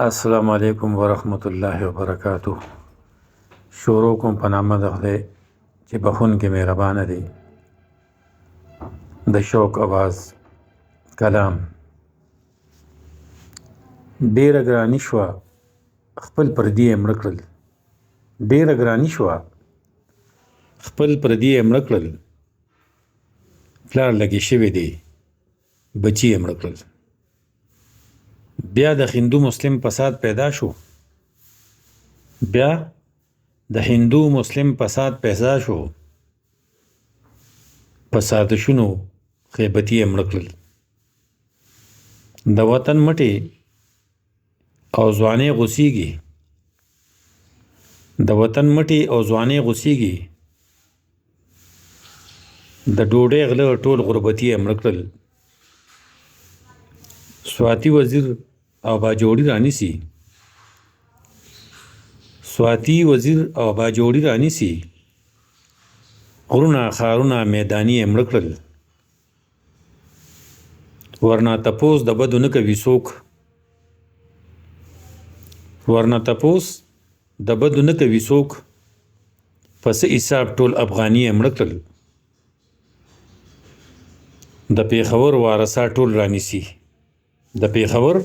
السلام علیکم ورحمت الله وبرکاتہ. شروع کوم په نامه د خدای چې بخونکی مهربانه دی. د شوق اواز کلام. ډیره ګراني شوه خپل پردي یې مړه کړل. ډیره ګراني شوه خپل پردي یې مړه کړل. پلار لګې شوی دی بچي یې مړه کړل. بیا د هندو مسلم فساد پیدا شو. بیا د هندو مسلم فساد پیدا شو. په سازشونو خیبتي یې مړه کړل. د وطن مټې او ځوانۍ غوڅېږي. د وطن مټې او ځوانۍ غوڅېږي. د ډوډۍ غله ټول غربتي یې مړه کړل. سواتی وزیر او باجوړي رانیسي. سواتی وزیر او باجوړي رانیسي. غرونه ښارونه میداني یې مړه کړل. ورنه تپوس د بدو نه کوي څوک. ورنه تپوس د بدو نه کوي څوک. په څه حساب ټول افغاني یې مړه کړل. د پېښور وارثا ټول رانیسي. د پېښور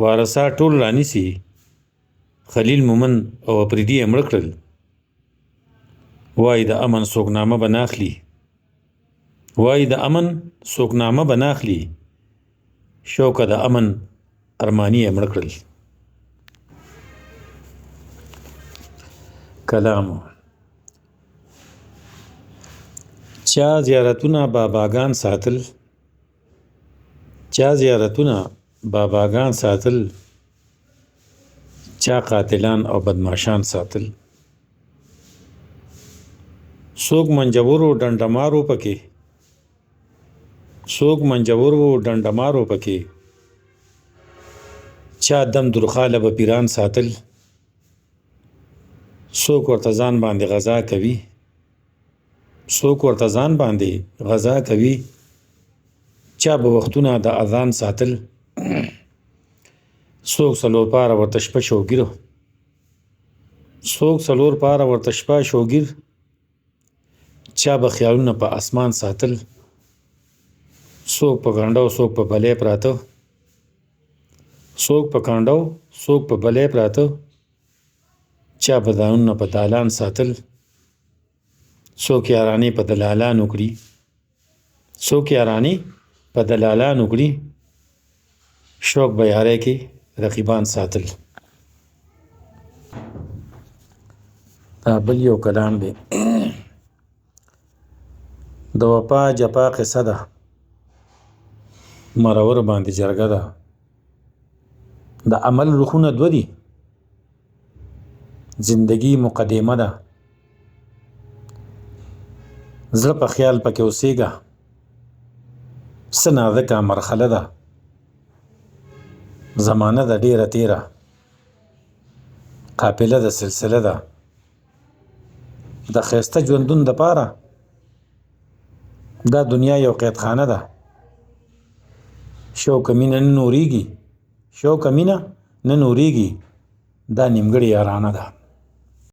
وارثا ټول رانیسي. خلیل مومن او افریدي یې مړه کړل. وایي د امن څوکنامه به نه اخلي. وایي د امن څوکنامه به نه اخلي. شوکه د امن ارماني یې مړه کړل. کلام. چا زیارتونه باباګان ساتل. چا زیارتونه باباګان ساتل. چا قاتلان او بدماشان ساتل. څوک منجورو ډنډمارو پکې. څوک منجورو ډنډمارو پکې. چا دم درخاله به پیران ساتل. څوک ورته ځان باندې غذا کوي. څوک ورته ځان باندې غذا کوي. چا به وختونه د اذان ساتل. څوک څلور پاره ورته شپه شوګیر. څوک څلور پاره ورته شپه شوګیر. چا به خیالونه په اسمان ساتل. څوک په کانډو څوک په بلې پراته. څوک په کانډو څوک په بلې پراته. چا به ځانونه په دالان ساتل. څوک یارانې په دلالانو کړي. څوک یارانې په دلالانو کړي. شوق به یارۍ کې رقیبان ساتل. دا بل یو کلام دی. د وفا جفا قصه ده. مرور باندې جرګه ده. د عمل رخونه دوه دي. زندگی مقدمه ده. زړه په خیال پکې اوسېږه. څه نازکه مرحله ده. زمانه ده ډیره تیره. قافله ده سلسله ده. د ښایسته ژوندون دپاره دا دنیا یو قیدخانه ده. شوقه مینه نه نورېږي. شوقه مینه نه نورېږي. دا نیمګړې یارانه ده.